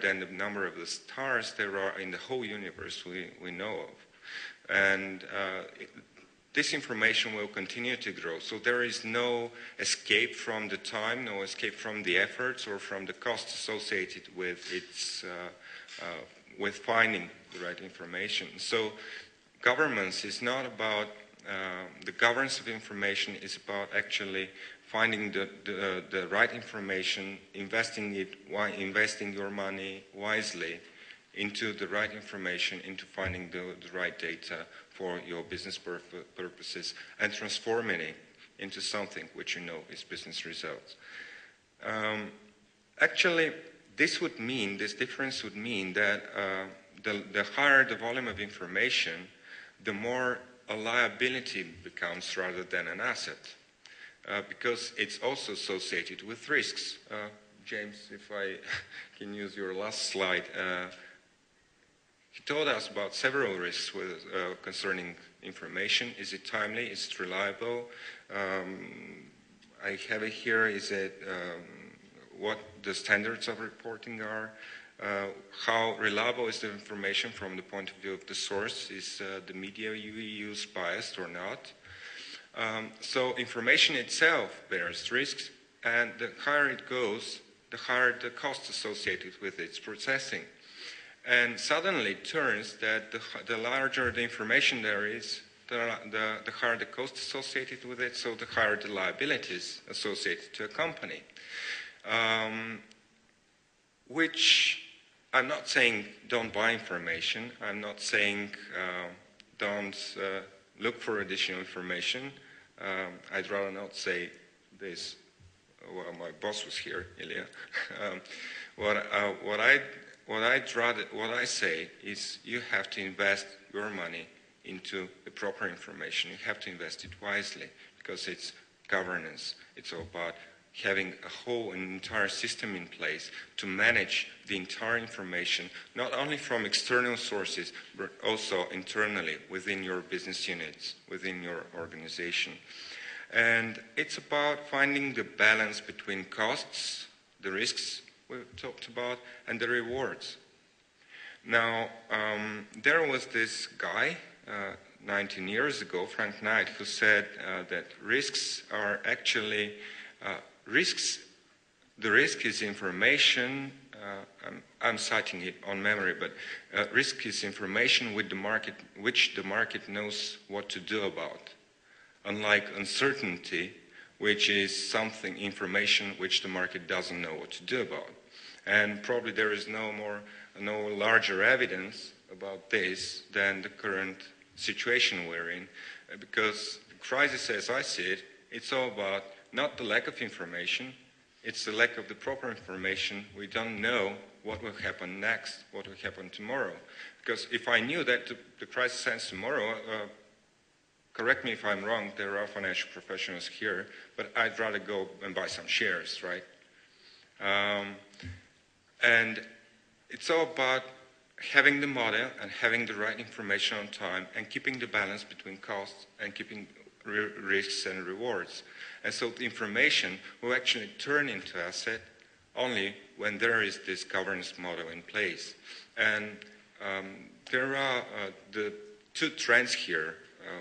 than the number of the stars there are in the whole universe we know of. And this information will continue to grow. So there is no escape from the time, no escape from the efforts or from the costs associated with with finding the right information. So governance is not about, the governance of information is about actually finding the right information, investing your money wisely into the right information, into finding the right data for your business purposes, and transforming it into something which you know is business results. Actually, this difference would mean that the higher the volume of information, the more a liability becomes rather than an asset. Because it's also associated with risks. James, if I can use your last slide, he told us about several risks concerning information. Is it timely? Is it reliable? I have it here. Is it what the standards of reporting are? How reliable is the information from the point of view of the source? Is the media you use biased or not? So information itself bears risks, and the higher it goes, the higher the cost associated with its processing. And suddenly it turns that the larger the information there is, the higher the cost associated with it, so the higher the liabilities associated to a company. Which I'm not saying don't buy information, I'm not saying don't look for additional information. I'd rather not say this. Well, my boss was here, Ilya. What I say is you have to invest your money into the proper information. You have to invest it wisely because it's governance. It's all about having an entire system in place to manage the entire information, not only from external sources, but also internally within your business units, within your organization. And it's about finding the balance between costs, the risks we talked about, and the rewards. Now, there was this guy 19 years ago, Frank Knight, who said that risks are actually the risk is information, I'm citing it on memory, but risk is information which the market knows what to do about. Unlike uncertainty, which is information which the market doesn't know what to do about. And probably there is no larger evidence about this than the current situation we're in, because the crisis, as I see it, it's all about not the lack of information, it's the lack of the proper information. We don't know what will happen next, what will happen tomorrow. Because if I knew that the crisis ends tomorrow, correct me if I'm wrong, there are financial professionals here, but I'd rather go and buy some shares, right? And it's all about having the model and having the right information on time and keeping the balance between costs and keeping risks and rewards. And so the information will actually turn into asset only when there is this governance model in place. And there are the two trends here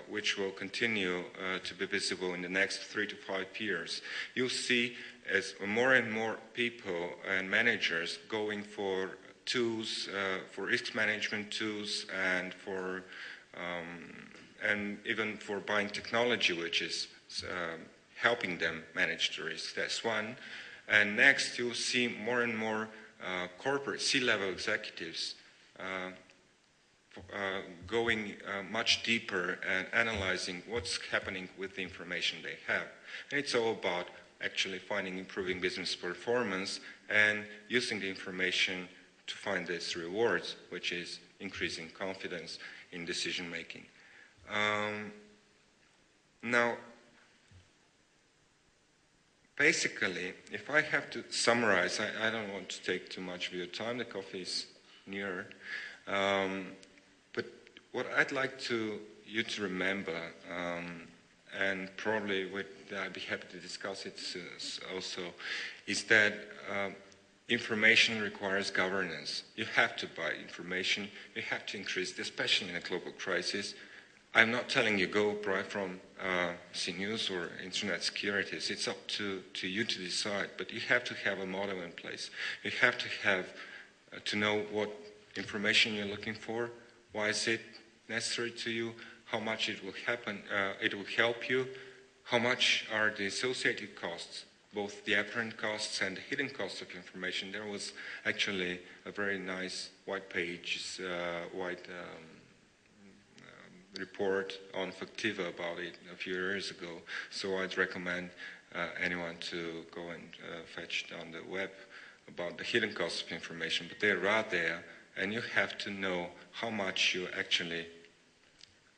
which will continue to be visible in the next 3 to 5 years. You'll see as more and more people and managers going for tools, for risk management tools, and even for buying technology which is helping them manage the risk. That's one. And next, you'll see more and more corporate C-level executives going much deeper and analyzing what's happening with the information they have. And it's all about actually improving business performance and using the information to find these rewards, which is increasing confidence in decision making. Now, basically, if I have to summarize, I don't want to take too much of your time, the coffee is near, but what I'd like you to remember, and probably I'd be happy to discuss it also, is that information requires governance. You have to buy information, you have to increase, especially in a global crisis. I'm not telling you go buy from CNews or Internet Securities. It's up to you to decide, but you have to have a model in place. You have to have to know what information you're looking for, why is it necessary to you, how much it will happen, it will help you, how much are the associated costs, both the apparent costs and the hidden costs of information. There was actually a very nice white page, report on Factiva about it a few years ago. So I'd recommend anyone to go and fetch it on the web about the hidden costs of information. But they're right there, and you have to know how much you actually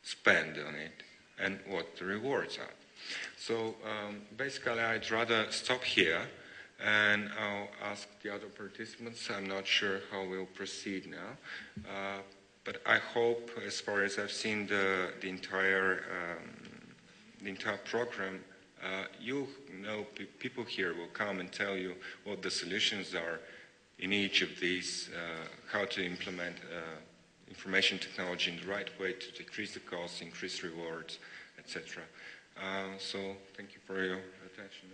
spend on it and what the rewards are. So basically, I'd rather stop here, and I'll ask the other participants. I'm not sure how we'll proceed now, but I hope, as far as I've seen the entire program, you know, people here will come and tell you what the solutions are in each of these, how to implement information technology in the right way to decrease the costs, increase rewards, etc. So thank you for your attention.